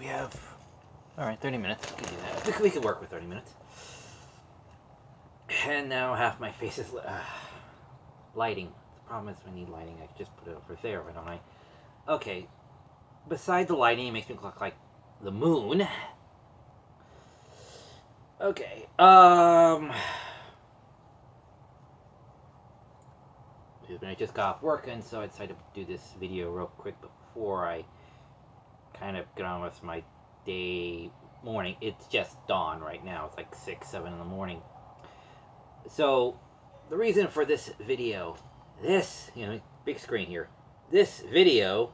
we have... Alright, 30 minutes. We can do that. We can work with 30 minutes. And now half my face is lighting. The problem is I need lighting. I could just put it over there, why don't I? Okay. Beside the lighting, it makes me look like the moon. Okay. I just got off work, and so I decided to do this video real quick before I kind of get on with my morning. It's just dawn right now. It's like 6, 7 in the morning. So, the reason for this video, big screen here, this video,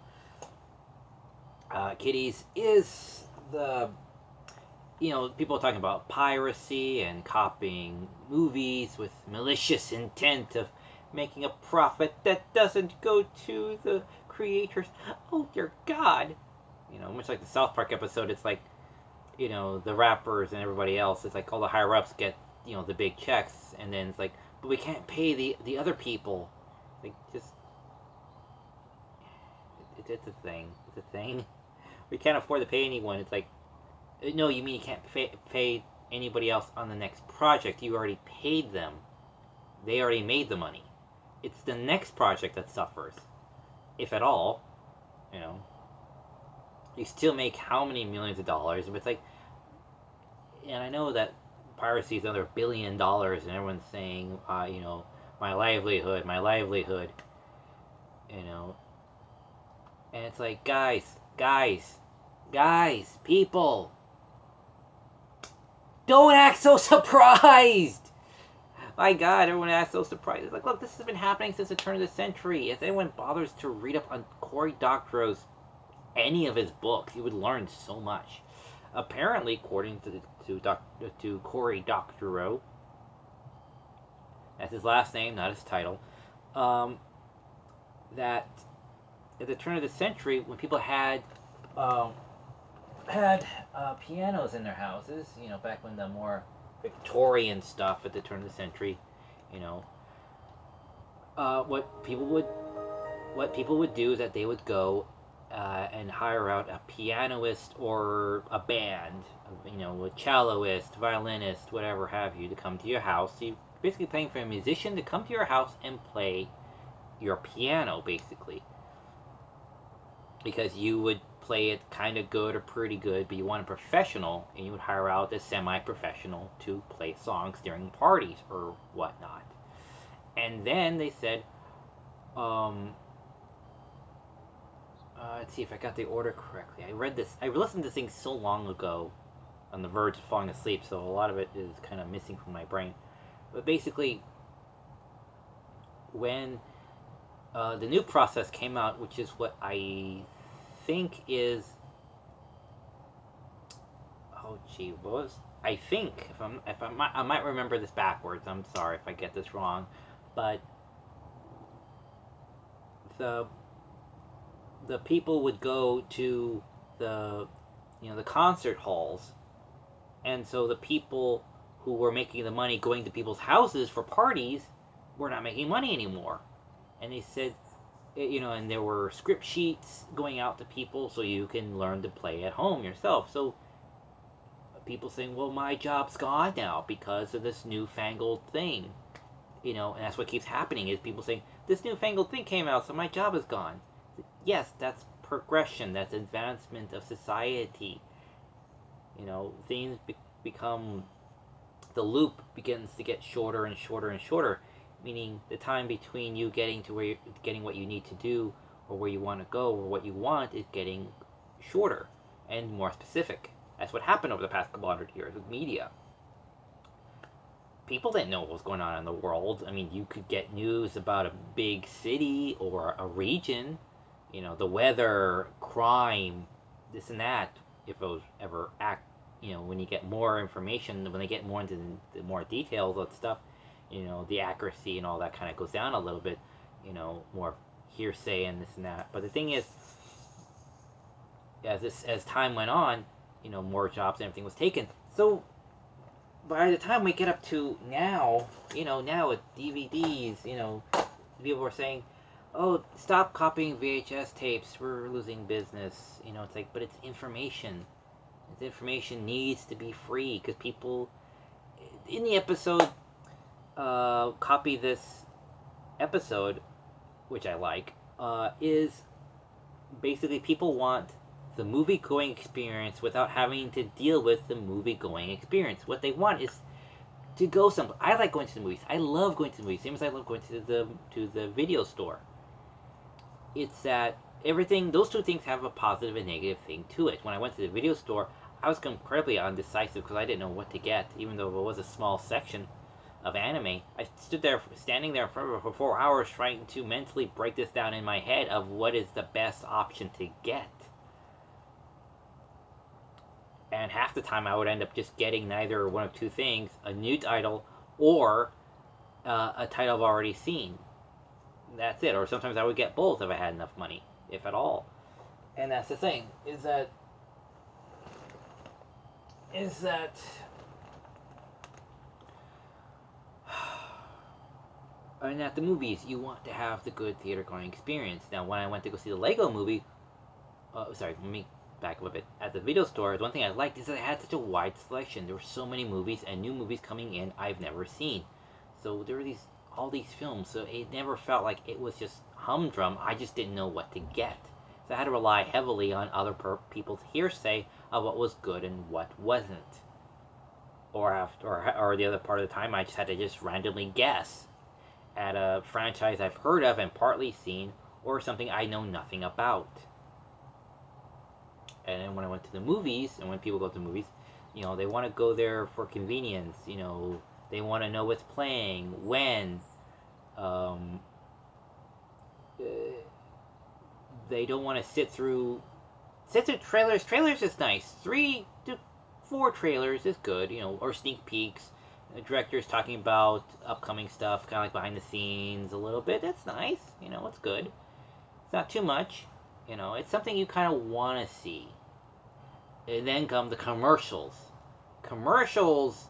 kiddies, is the, people are talking about piracy and copying movies with malicious intent of making a profit that doesn't go to the creators. Oh, dear God. Much like the South Park episode, it's like, the rappers and everybody else, it's like all the higher-ups get, the big checks, and then it's like, but we can't pay the other people. Like, just... It's a thing. It's a thing. We can't afford to pay anyone. It's like, no, you mean you can't pay anybody else on the next project. You already paid them. They already made the money. It's the next project that suffers. If at all. You still make how many millions of dollars? But it's like... And I know that piracy is another $1 billion, and everyone's saying, my livelihood. And it's like, guys, people, don't act so surprised. My God, everyone acts so surprised. It's like, look, this has been happening since the turn of the century. If anyone bothers to read up on Cory Doctorow's any of his books, you would learn so much. Apparently, according to Cory Doctorow, that's his last name, not his title, that at the turn of the century, when people had pianos in their houses, back when the more Victorian stuff at the turn of the century, what people would do is that they would go and hire out a pianist or a band, a celloist, violinist, whatever have you, to come to your house. So you're basically paying for a musician to come to your house and play your piano, basically. Because you would play it kind of good or pretty good, but you want a professional, and you would hire out a semi-professional to play songs during parties or whatnot. And then they said, let's see if I got the order correctly. I listened to things so long ago, on the verge of falling asleep, so a lot of it is kind of missing from my brain. But basically, when the new process came out, which is what I think is... Oh, gee, what was... I think, I might remember this backwards. I'm sorry if I get this wrong. But the people would go to the concert halls, and so the people who were making the money going to people's houses for parties were not making money anymore. And they said, and there were script sheets going out to people so you can learn to play at home yourself. So people saying, well, my job's gone now because of this newfangled thing. And that's what keeps happening, is people saying, this newfangled thing came out, so my job is gone. Yes, that's progression, that's advancement of society. Things become... The loop begins to get shorter and shorter and shorter, meaning the time between you getting to getting what you need to do, or where you want to go, or what you want, is getting shorter and more specific. That's what happened over the past couple hundred years with media. People didn't know what was going on in the world. I mean, you could get news about a big city or a region, the weather, crime, this and that, if it was ever when you get more information, when they get more into the more details of stuff, the accuracy and all that kind of goes down a little bit, more hearsay and this and that. But the thing is, as time went on, more jobs and everything was taken. So by the time we get up to now, now with DVDs, people were saying, oh, stop copying VHS tapes, we're losing business. It's like, but it's information. This information needs to be free because people in the episode copy this episode, which I like, is basically people want the movie going experience without having to deal with the movie going experience. What they want is to go somewhere. I like going to the movies. I love going to the movies, same as I love going to the video store. It's that everything, those two things have a positive and negative thing to it. When I went to the video store, I was incredibly undecisive because I didn't know what to get, even though it was a small section of anime. I standing there in front of it for 4 hours trying to mentally break this down in my head of what is the best option to get. And half the time I would end up just getting neither one of two things, a new title or a title I've already seen. That's it. Or sometimes I would get both if I had enough money, if at all. And that's the thing, is that and at the movies, you want to have the good theater going experience. Now, when I went to go see the Lego movie, let me back up a bit. At the video store, the one thing I liked is that it had such a wide selection. There were so many movies and new movies coming in I've never seen. So there were all these films, so it never felt like it was just humdrum. I just didn't know what to get. So I had to rely heavily on other people's hearsay of what was good and what wasn't. Or the other part of the time, I just had to just randomly guess at a franchise I've heard of and partly seen, or something I know nothing about. And then when I went to the movies, and when people go to the movies, they want to go there for convenience. They want to know what's playing, when. They don't want to sit through trailers. Trailers is nice. 3 to 4 trailers is good, or sneak peeks. The director's talking about upcoming stuff, kind of like behind the scenes a little bit. That's nice. It's good. It's not too much. It's something you kind of want to see. And then come the commercials. Commercials,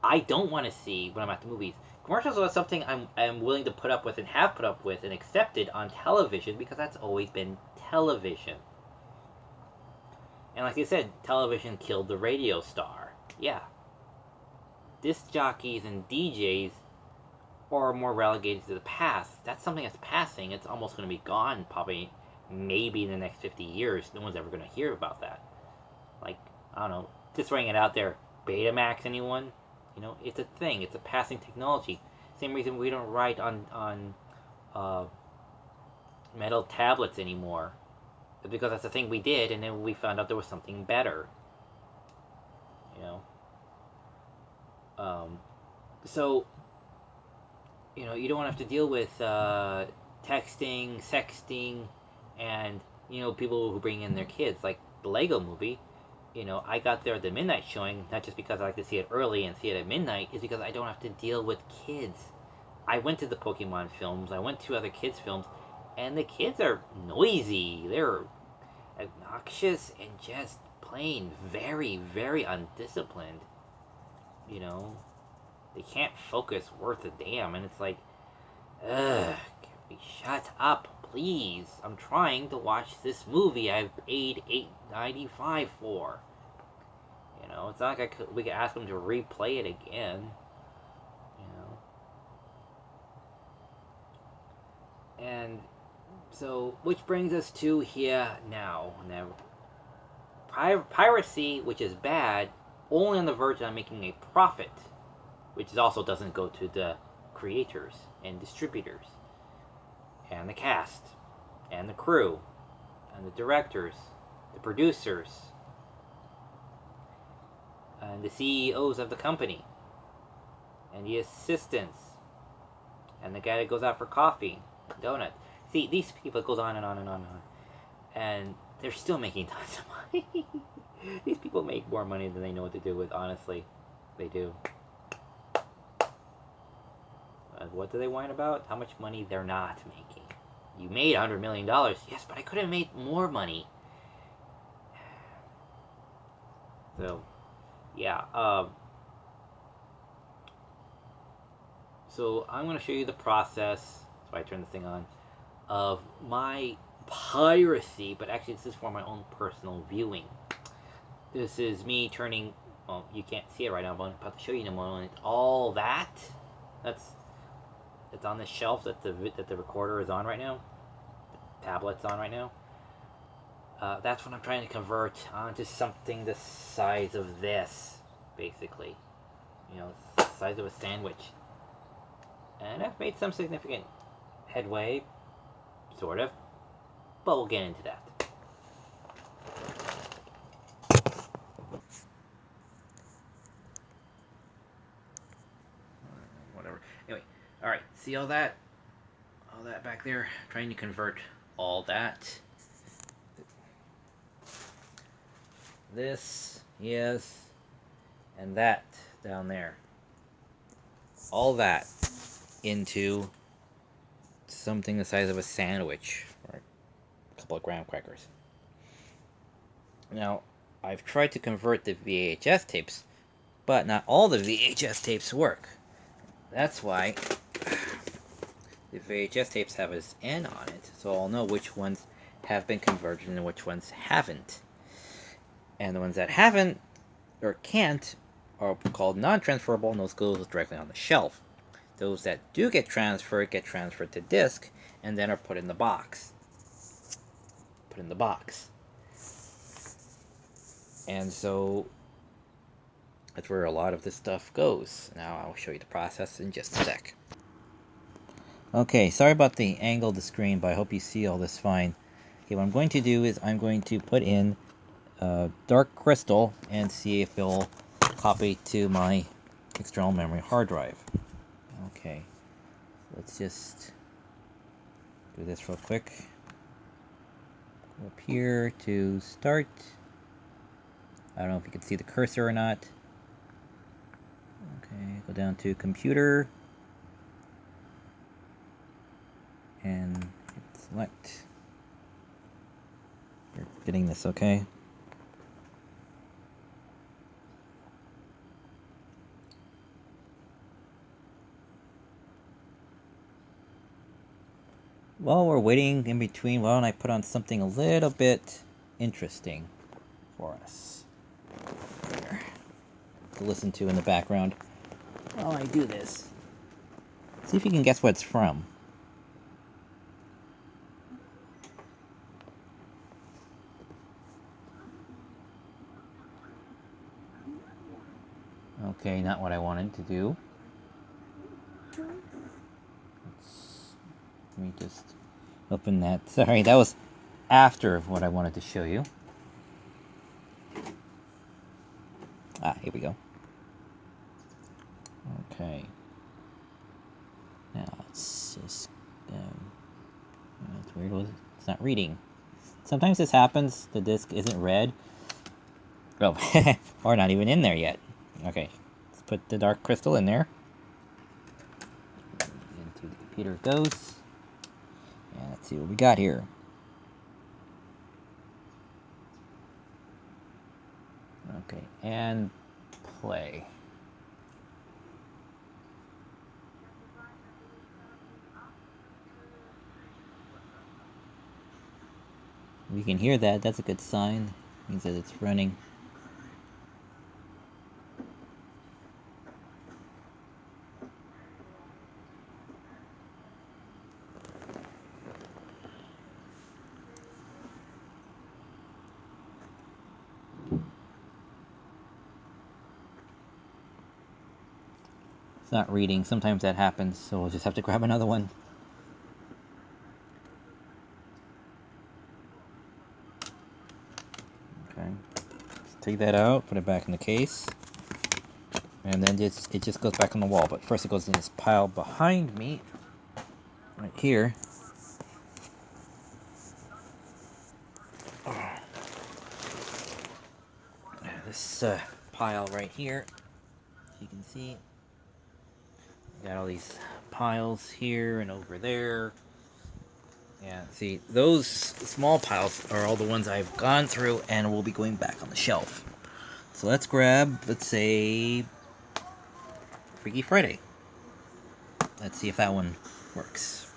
I don't want to see when I'm at the movies. Commercials are something I'm willing to put up with and have put up with and accepted on television because that's always been television. And like I said, television killed the radio star. Yeah. Disc jockeys and DJs are more relegated to the past. That's something that's passing. It's almost going to be gone probably, maybe in the next 50 years. No one's ever going to hear about that. Like, I don't know, just throwing it out there, Betamax, anyone? It's a thing. It's a passing technology. Same reason we don't write on metal tablets anymore. Because that's the thing we did, and then we found out there was something better. So, you don't want to have to deal with texting, sexting, and, people who bring in their kids. Like the Lego movie, I got there at the midnight showing, not just because I like to see it early and see it at midnight, is because I don't have to deal with kids. I went to the Pokemon films, I went to other kids' films, and the kids are noisy. They're obnoxious and just plain very, very undisciplined. They can't focus worth a damn, and it's like, shut up, please. I'm trying to watch this movie I've paid $8.95 for. It's not like we could ask them to replay it again. And so, which brings us to here now. Piracy, which is bad, only on the verge of making a profit, which also doesn't go to the creators and distributors and the cast and the crew and the directors, the producers, and the CEOs of the company and the assistants and the guy that goes out for coffee, donut. See, these people, it goes on and on and on and on, and they're still making tons of money. These people make more money than they know what to do with, honestly. They do. What do they whine about? How much money they're not making. You made $100 million. Yes, but I could have made more money. So, yeah. So I'm going to show you the process. That's why I turned this thing on. Of my piracy, but actually this is for my own personal viewing. This is me turning. Well, you can't see it right now, but I'm about to show you in a moment. All that. It's on the shelf that the recorder is on right now. The tablet's on right now. That's what I'm trying to convert onto something the size of this, basically. You know, the size of a sandwich. And I've made some significant headway, sort of. But we'll get into that. Whatever. Anyway, alright, see all that? All that back there? I'm trying to convert all that. This, yes, and that down there. All that into something the size of a sandwich, or a couple of graham crackers. Now, I've tried to convert the VHS tapes, but not all the VHS tapes work. That's why the VHS tapes have an N on it, so I'll know which ones have been converted and which ones haven't. And the ones that haven't, or can't, are called non-transferable, and those go directly on the shelf. Those that do get transferred to disk, and then are put in the box. And so, that's where a lot of this stuff goes. Now I'll show you the process in just a sec. Okay, sorry about the angle of the screen, but I hope you see all this fine. Okay, what I'm going to do is I'm going to put in Dark Crystal and see if it'll copy to my external memory hard drive. Okay, let's just do this real quick. Go up here to start. I don't know if you can see the cursor or not. Okay, go down to computer and hit select. You're getting this, okay? While we're waiting in between, why don't I put on something a little bit interesting for us here to listen to in the background while I do this. See if you can guess what it's from. Okay, not what I wanted to do. Let me just open that. Sorry, that was after what I wanted to show you. Ah, here we go. Okay. Now, it's just... that's weird. It's not reading. Sometimes this happens. The disc isn't read. Oh, or not even in there yet. Okay, let's put the Dark Crystal in there. Into the computer it goes. And let's see what we got here. Okay, and play. We can hear that. That's a good sign. It means that it's running. It's not reading. Sometimes that happens, so we'll just have to grab another one. Okay. Let's take that out, put it back in the case. And then it just goes back on the wall. But first it goes in this pile behind me. Right here. This pile right here. You can see. Got all these piles here and over there. Yeah, see, those small piles are all the ones I've gone through and will be going back on the shelf. So let's grab, let's say, Freaky Friday. Let's see if that one works.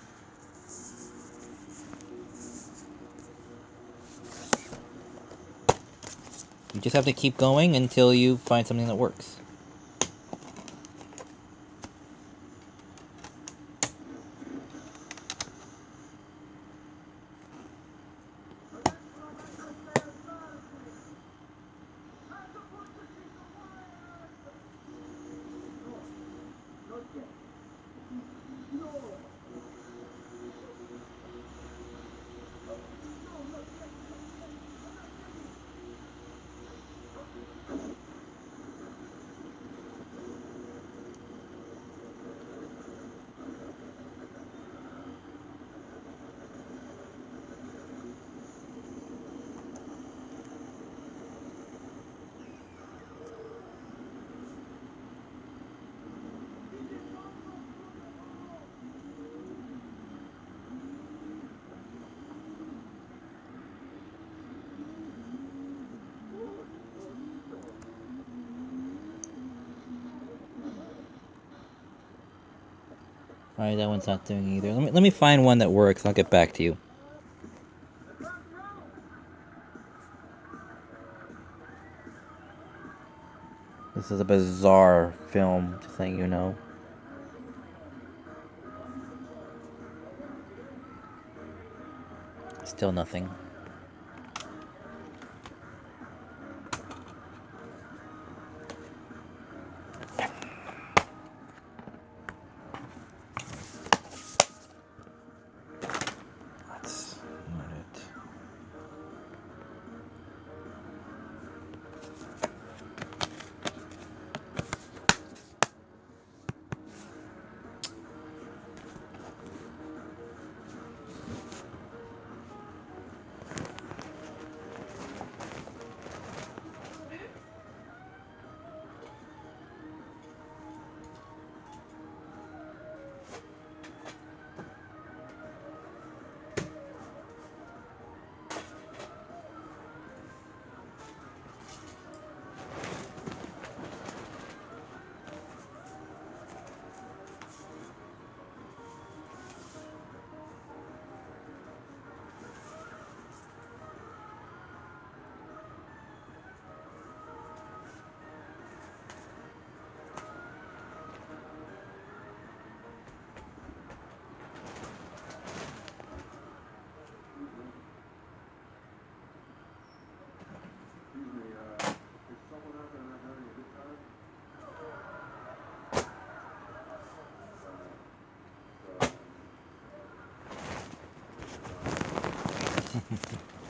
You just have to keep going until you find something that works. Alright, that one's not doing either. Let me find one that works. I'll get back to you. This is a bizarre film, just letting you know. Still nothing. That's not it.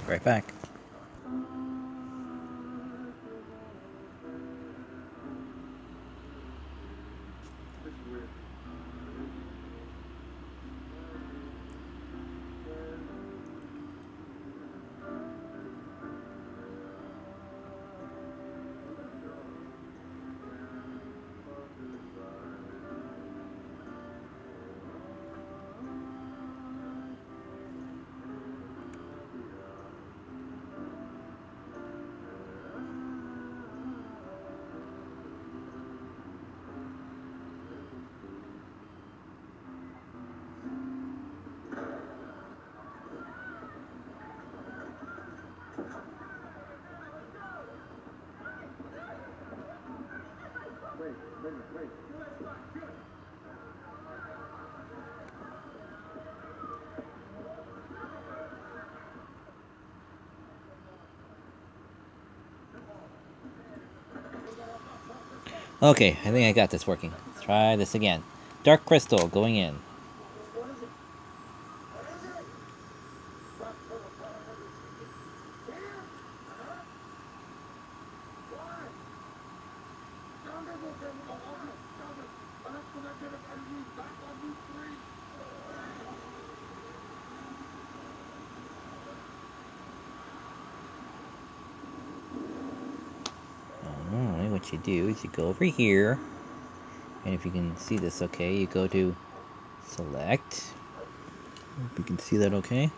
Right back. Okay, I think I got this working. Let's try this again. Dark Crystal going in. Alright, what you do is you go over here, and if you can see this okay, you go to select. Hope you can see that okay.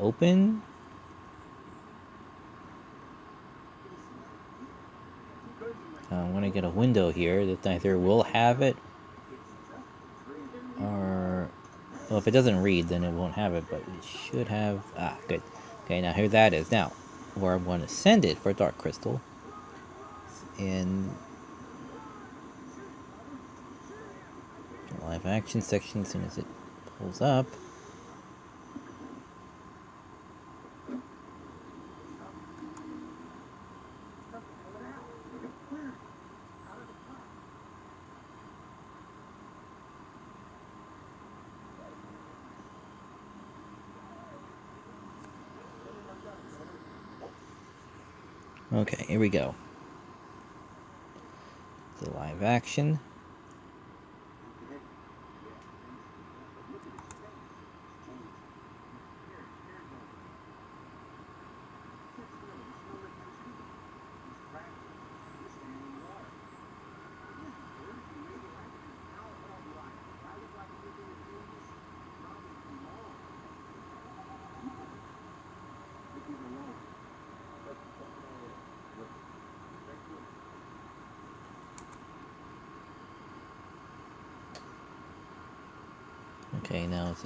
open. I want to get a window here that either will have it or, well, if it doesn't read, then it won't have it, but it should have. Ah, good. Okay, now here that is. Now, where I'm going to send it for Dark Crystal in live action section as soon as it pulls up. Okay, here we go. The live action. Okay, now it's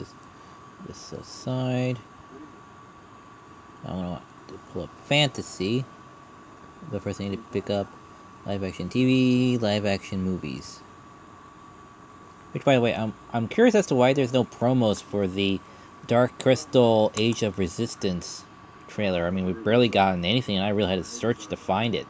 this aside. I'm gonna want to pull up fantasy. The first thing to pick up live action TV, live action movies. Which, by the way, I'm curious as to why there's no promos for the Dark Crystal Age of Resistance trailer. I mean, we've barely gotten anything, and I really had to search to find it.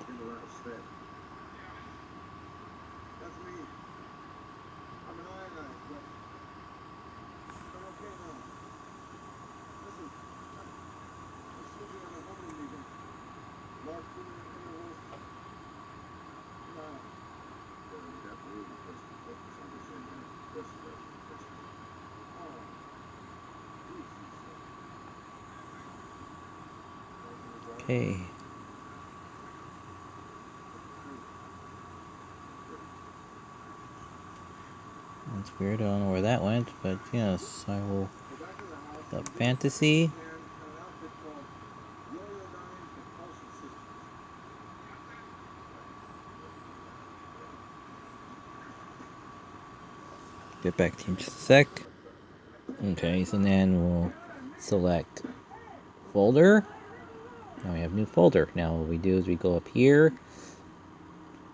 Okay. That's weird, I don't know where that went, but yes, I will pick up fantasy. Get back to you in just a sec. Okay, so then we'll select folder. Now we have new folder. Now what we do is we go up here,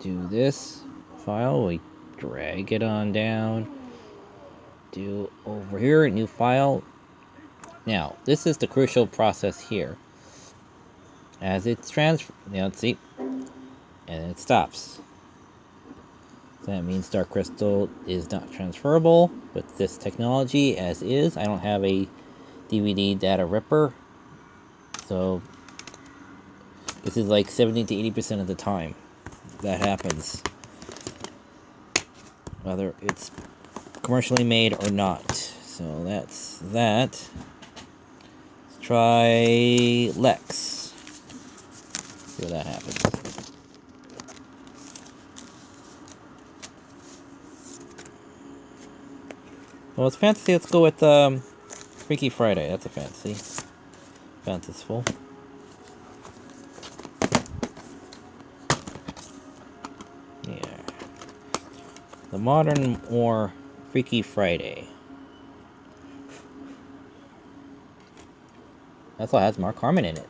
do this file, we drag it on down, do over here, new file. Now, this is the crucial process here. As it's transferred, let's see, and it stops. So that means Dark Crystal is not transferable with this technology as is. I don't have a DVD data ripper, so this is like 70 to 80% of the time that happens, whether it's commercially made or not. So that's that. Let's try Lex. See what that happens. Well, it's fantasy. Let's go with Freaky Friday. That's a fantasy. Fanciful. Yeah. The modern or Freaky Friday. That's why it has Mark Harmon in it.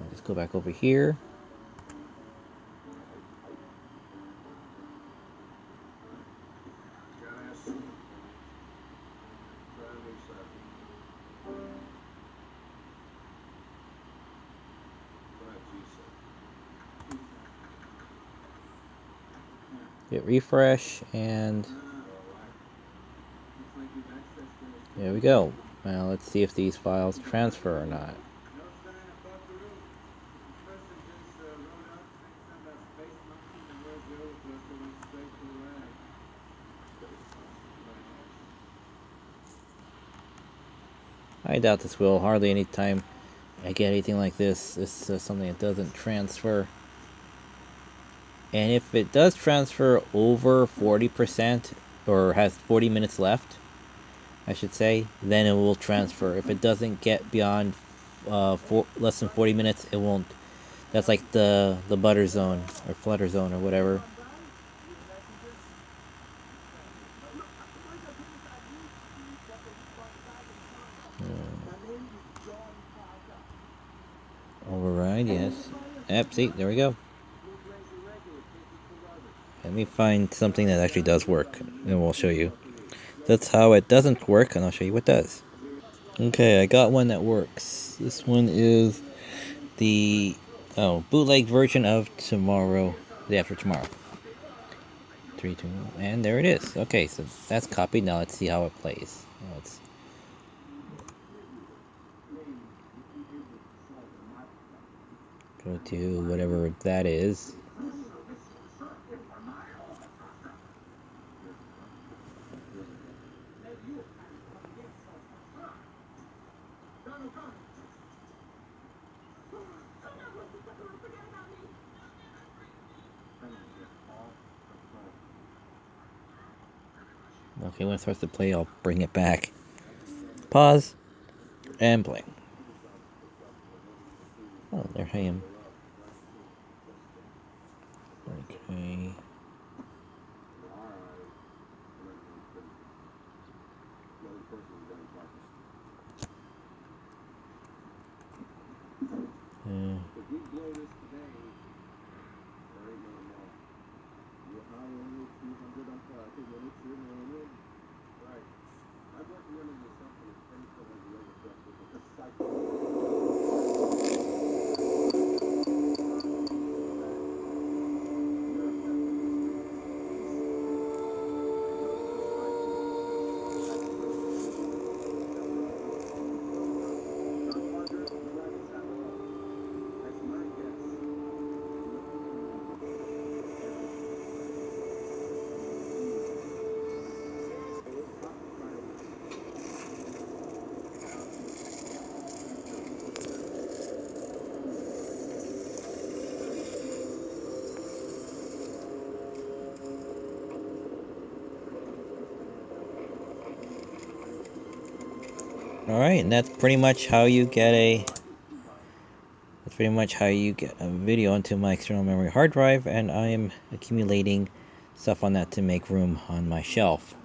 Let's go back over here. Hit refresh, and there we go. Now let's see if these files transfer or not. I doubt this will. Hardly any time I get anything like this. This is something that doesn't transfer. And if it does transfer over 40% or has 40 minutes left, I should say, then it will transfer. If it doesn't get beyond less than 40 minutes, it won't. That's like the butter zone or flutter zone or whatever. Override, yes. Yep, see, there we go. Let me find something that actually does work, and we'll show you. That's how it doesn't work, and I'll show you what does. Okay, I got one that works. This one is the bootleg version of Tomorrow, Day After Tomorrow. 3, 2, and there it is. Okay, so that's copied. Now let's see how it plays. Let's go to whatever that is. Okay, when it starts to play, I'll bring it back. Pause and play. Oh, there I am. Okay. Alright, and that's pretty much how you get a video onto my external memory hard drive, and I am accumulating stuff on that to make room on my shelf.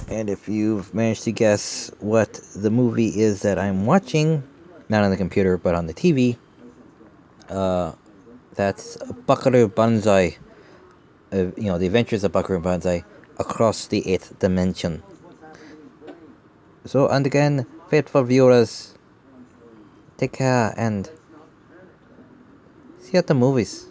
And if you've managed to guess what the movie is that I'm watching, not on the computer but on the TV, that's Buckaroo Banzai. The Adventures of Buckaroo Banzai Across the 8th Dimension. So, and again, faithful viewers, take care and see you at the movies.